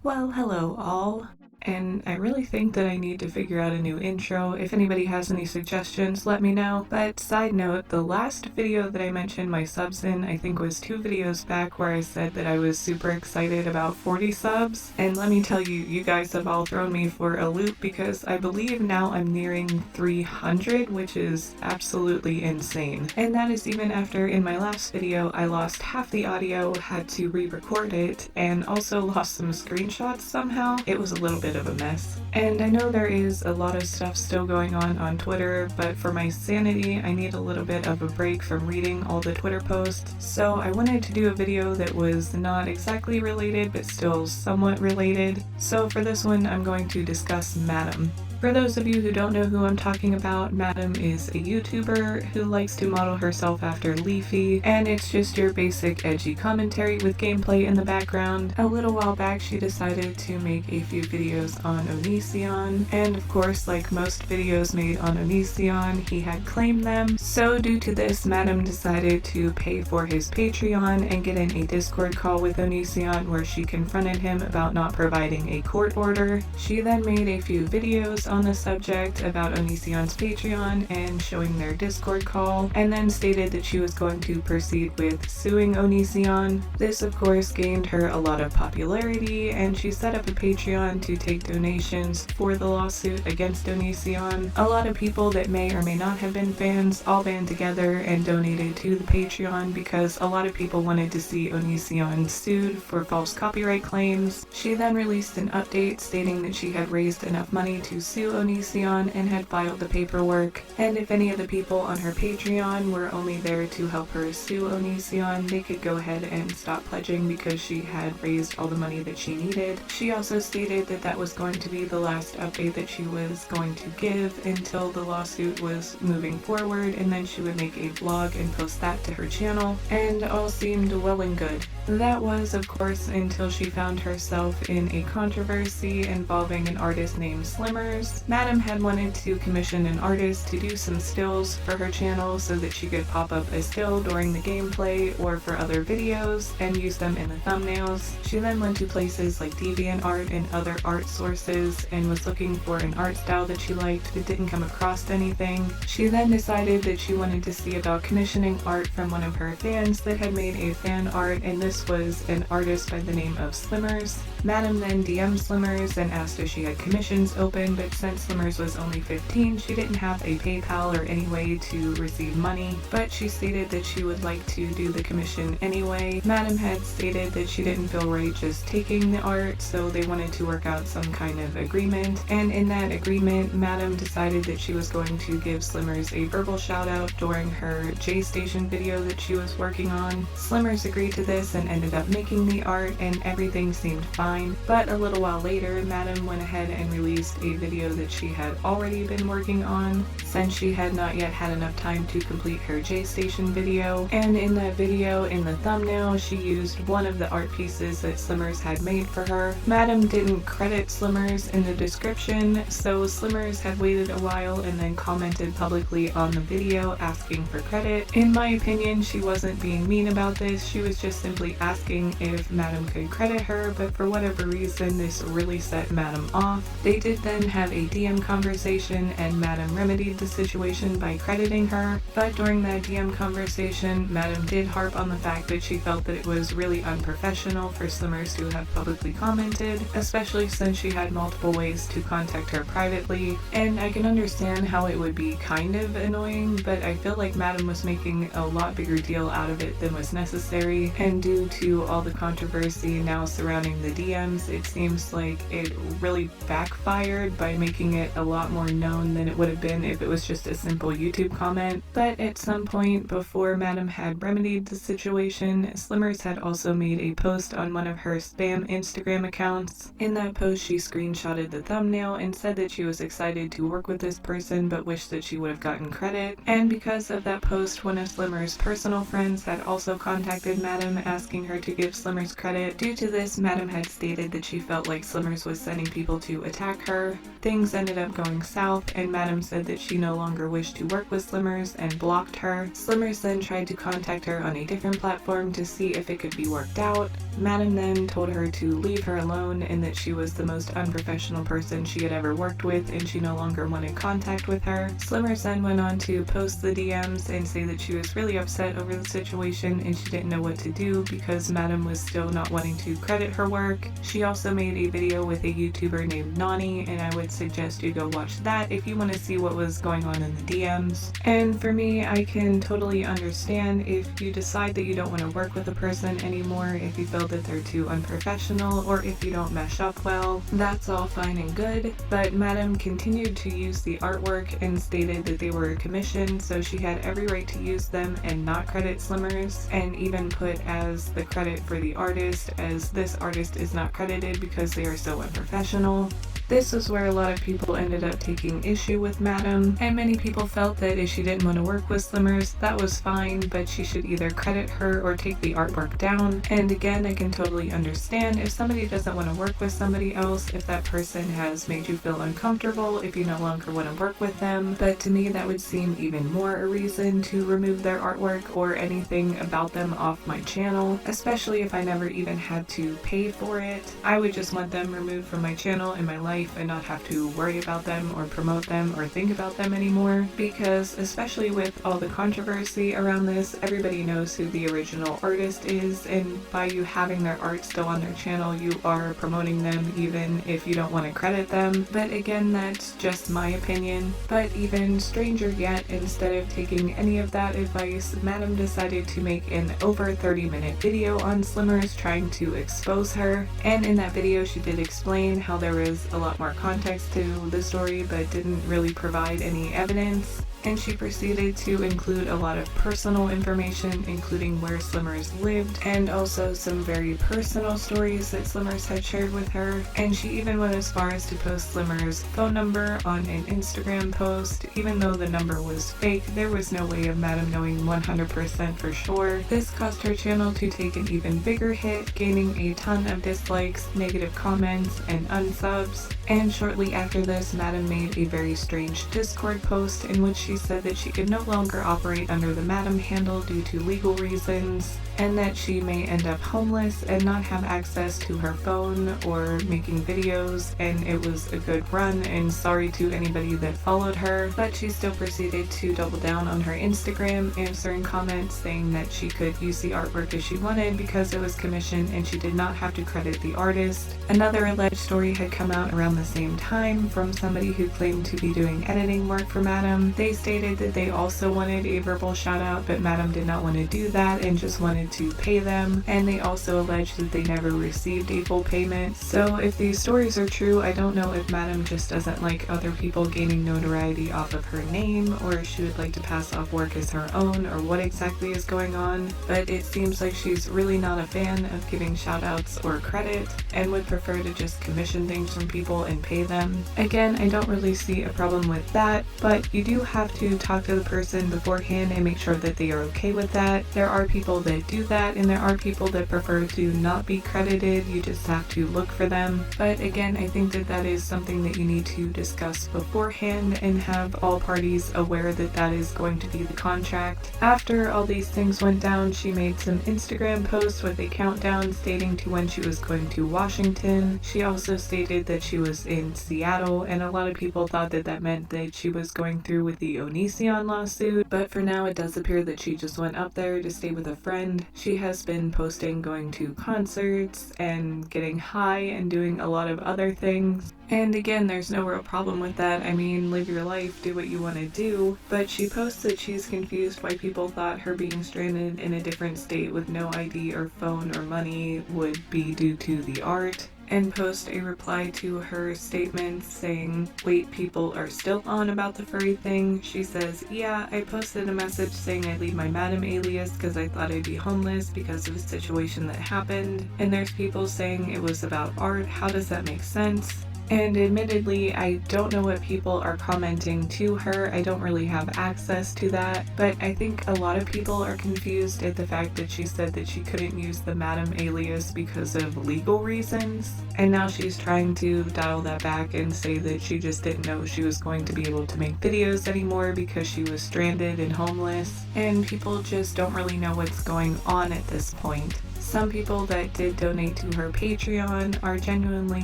Well, hello all, and I really think that I need to figure out a new intro. If anybody has any suggestions, let me know. But side note, the last video that I mentioned my subs in, I think was 2 videos back where I said that I was super excited about 40 subs. And let me tell you, you guys have all thrown me for a loop because I believe now I'm nearing 300, which is absolutely insane. And that is even after in my last video I lost half the audio, had to re-record it, and also lost some screenshots somehow. It was a little bit of a mess. And I know there is a lot of stuff still going on Twitter, but for my sanity, I need a little bit of a break from reading all the Twitter posts. So I wanted to do a video that was not exactly related, but still somewhat related. So for this one, I'm going to discuss Madam. For those of you who don't know who I'm talking about, Madam is a YouTuber who likes to model herself after Leafy, and it's just your basic edgy commentary with gameplay in the background. A little while back she decided to make a few videos on Onision, and of course, like most videos made on Onision, he had claimed them. So due to this, Madam decided to pay for his Patreon and get in a Discord call with Onision where she confronted him about not providing a court order. She then made a few videos on the subject about Onision's Patreon and showing their Discord call, and then stated that she was going to proceed with suing Onision. This of course gained her a lot of popularity, and she set up a Patreon to take donations for the lawsuit against Onision. A lot of people that may or may not have been fans all band together and donated to the Patreon because a lot of people wanted to see Onision sued for false copyright claims. She then released an update stating that she had raised enough money to sue Onision and had filed the paperwork, and if any of the people on her Patreon were only there to help her sue Onision, they could go ahead and stop pledging because she had raised all the money that she needed. She also stated that that was going to be the last update that she was going to give until the lawsuit was moving forward, and then she would make a vlog and post that to her channel, and all seemed well and good. That was, of course, until she found herself in a controversy involving an artist named Slimmers. Madam had wanted to commission an artist to do some stills for her channel so that she could pop up a still during the gameplay or for other videos and use them in the thumbnails. She then went to places like DeviantArt and other art sources and was looking for an art style that she liked but didn't come across anything. She then decided that she wanted to see about commissioning art from one of her fans that had made a fan art, and this was an artist by the name of Slimmers. Madam then DM'd Slimmers and asked if she had commissions open, but since Slimmers was only 15, she didn't have a PayPal or any way to receive money, but she stated that she would like to do the commission anyway. Madam had stated that she didn't feel right just taking the art, so they wanted to work out some kind of agreement, and in that agreement, Madam decided that she was going to give Slimmers a verbal shout out during her J-Station video that she was working on. Slimmers agreed to this and ended up making the art, and everything seemed fine, but a little while later, Madam went ahead and released a video that she had already been working on since she had not yet had enough time to complete her J-Station video, and in that video, in the thumbnail, she used one of the art pieces that Slimmers had made for her. Madam didn't credit Slimmers in the description, so Slimmers had waited a while and then commented publicly on the video asking for credit. In my opinion, she wasn't being mean about this, she was just simply asking if Madam could credit her, but for whatever reason this really set Madam off. They did then have a DM conversation and Madam remedied the situation by crediting her, but during that DM conversation, Madam did harp on the fact that she felt that it was really unprofessional for Slimmers to have publicly commented, especially since she had multiple ways to contact her privately, and I can understand how it would be kind of annoying, but I feel like Madam was making a lot bigger deal out of it than was necessary, and due to all the controversy now surrounding the DMs, it seems like it really backfired by making it a lot more known than it would have been if it was just a simple YouTube comment. But at some point before Madam had remedied the situation, Slimmers had also made a post on one of her spam Instagram accounts. In that post, she screenshotted the thumbnail and said that she was excited to work with this person but wished that she would have gotten credit. And because of that post, one of Slimmers' personal friends had also contacted Madam asking her to give Slimmers credit. Due to this, Madam had stated that she felt like Slimmers was sending people to attack her. Things things ended up going south, and Madam said that she no longer wished to work with Slimmers and blocked her. Slimmers then tried to contact her on a different platform to see if it could be worked out. Madam then told her to leave her alone and that she was the most unprofessional person she had ever worked with and she no longer wanted contact with her. Slimmers then went on to post the DMs and say that she was really upset over the situation and she didn't know what to do because Madam was still not wanting to credit her work. She also made a video with a YouTuber named Nani, and I would suggest you go watch that if you want to see what was going on in the DMs. And for me, I can totally understand if you decide that you don't want to work with a person anymore, if you feel that they're too unprofessional, or if you don't mesh up well. That's all fine and good, but Madam continued to use the artwork and stated that they were a commission, so she had every right to use them and not credit Slimmers, and even put as the credit for the artist as this artist is not credited because they are so unprofessional. This is where a lot of people ended up taking issue with Madam, and many people felt that if she didn't want to work with Slimmers, that was fine, but she should either credit her or take the artwork down. And again, I can totally understand if somebody doesn't want to work with somebody else, if that person has made you feel uncomfortable, if you no longer want to work with them, but to me that would seem even more a reason to remove their artwork or anything about them off my channel, especially if I never even had to pay for it. I would just want them removed from my channel and my life and not have to worry about them or promote them or think about them anymore, because especially with all the controversy around this, everybody knows who the original artist is, and by you having their art still on their channel, you are promoting them even if you don't want to credit them. But again, that's just my opinion. But even stranger yet, instead of taking any of that advice, Madam decided to make an over 30-minute video on Slimmers trying to expose her, and in that video she did explain how there was a lot more context to the story but didn't really provide any evidence. And she proceeded to include a lot of personal information, including where Slimmers lived, and also some very personal stories that Slimmers had shared with her. And she even went as far as to post Slimmers' phone number on an Instagram post. Even though the number was fake, there was no way of Madam knowing 100% for sure. This caused her channel to take an even bigger hit, gaining a ton of dislikes, negative comments, and unsubs. And shortly after this, Madam made a very strange Discord post in which she said that she could no longer operate under the Madam handle due to legal reasons, and that she may end up homeless and not have access to her phone or making videos, and it was a good run and sorry to anybody that followed her. But she still proceeded to double down on her Instagram, answering comments saying that she could use the artwork as she wanted because it was commissioned and she did not have to credit the artist. Another alleged story had come out around the same time from somebody who claimed to be doing editing work for Madam. They stated that they also wanted a verbal shout out, but Madam did not want to do that and just wanted to pay them, and they also alleged that they never received a full payment. So if these stories are true, I don't know if Madam just doesn't like other people gaining notoriety off of her name, or she would like to pass off work as her own, or what exactly is going on, but it seems like she's really not a fan of giving shout outs or credit and would prefer to just commission things from people and pay them. Again, I don't really see a problem with that, but you do have to talk to the person beforehand and make sure that they are okay with that. There are people that do that, and there are people that prefer to not be credited. You just have to look for them. But again, I think that that is something that you need to discuss beforehand and have all parties aware that that is going to be the contract. After all these things went down, she made some Instagram posts with a countdown stating to when she was going to Washington. She also stated that she was in Seattle, and a lot of people thought that that meant that she was going through with the Onision lawsuit, but for now it does appear that she just went up there to stay with a friend. She has been posting going to concerts and getting high and doing a lot of other things. And again, there's no real problem with that. I mean, live your life, do what you want to do. But she posts that she's confused why people thought her being stranded in a different state with no ID or phone or money would be due to the art, and post a reply to her statement saying, "Wait, people are still on about the furry thing." She says, "Yeah, I posted a message saying I'd leave my Madam alias because I thought I'd be homeless because of a situation that happened, and there's people saying it was about art. How does that make sense?" And admittedly, I don't know what people are commenting to her. I don't really have access to that, but I think a lot of people are confused at the fact that she said that she couldn't use the Madam alias because of legal reasons. And now she's trying to dial that back and say that she just didn't know she was going to be able to make videos anymore because she was stranded and homeless. And people just don't really know what's going on at this point. Some people that did donate to her Patreon are genuinely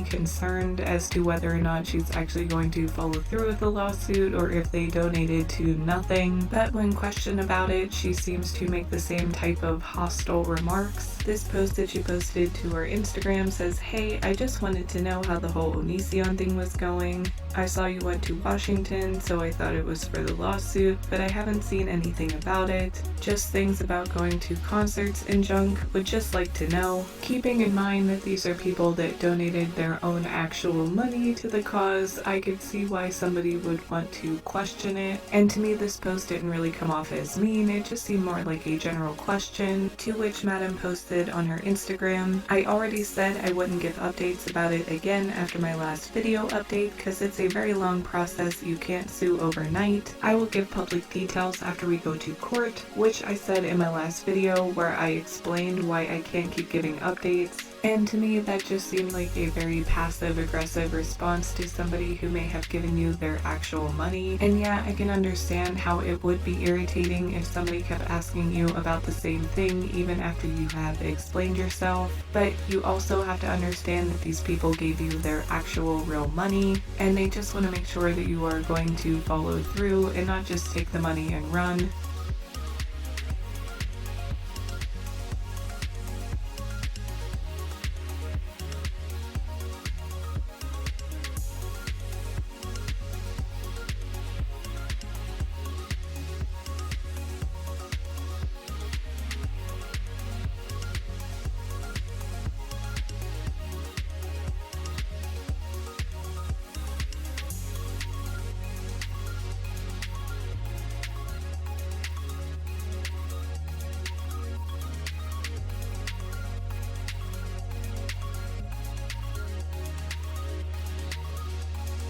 concerned as to whether or not she's actually going to follow through with the lawsuit or if they donated to nothing, but when questioned about it, she seems to make the same type of hostile remarks. This post that she posted to her Instagram says, "Hey, I just wanted to know how the whole Onision thing was going. I saw you went to Washington, so I thought it was for the lawsuit, but I haven't seen anything about it. Just things about going to concerts and junk. Would just like to know." Keeping in mind that these are people that donated their own actual money to the cause, I could see why somebody would want to question it. And to me, this post didn't really come off as mean. It just seemed more like a general question, to which Madam posted on her Instagram, "I already said I wouldn't give updates about it again after my last video update because it's a very long process. You can't sue overnight. I will give public details after we go to court," which I said in my last video where I explained why I can't keep giving updates. And to me, that just seemed like a very passive-aggressive response to somebody who may have given you their actual money. And yeah, I can understand how it would be irritating if somebody kept asking you about the same thing even after you have explained yourself. But you also have to understand that these people gave you their actual real money, and they just want to make sure that you are going to follow through and not just take the money and run.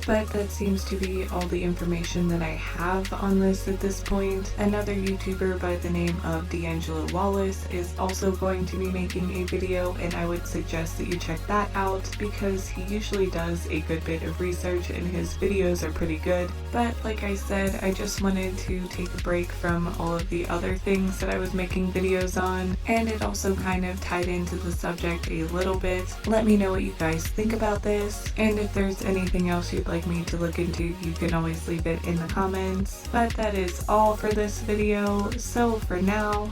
But that seems to be all the information that I have on this at this point. Another YouTuber by the name of D'Angelo Wallace is also going to be making a video, and I would suggest that you check that out because he usually does a good bit of research and his videos are pretty good. But like I said, I just wanted to take a break from all of the other things that I was making videos on, and it also kind of tied into the subject a little bit. Let me know what you guys think about this, and if there's anything else you'd like me to look into, you can always leave it in the comments. But that is all for this video, so for now,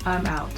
I'm out.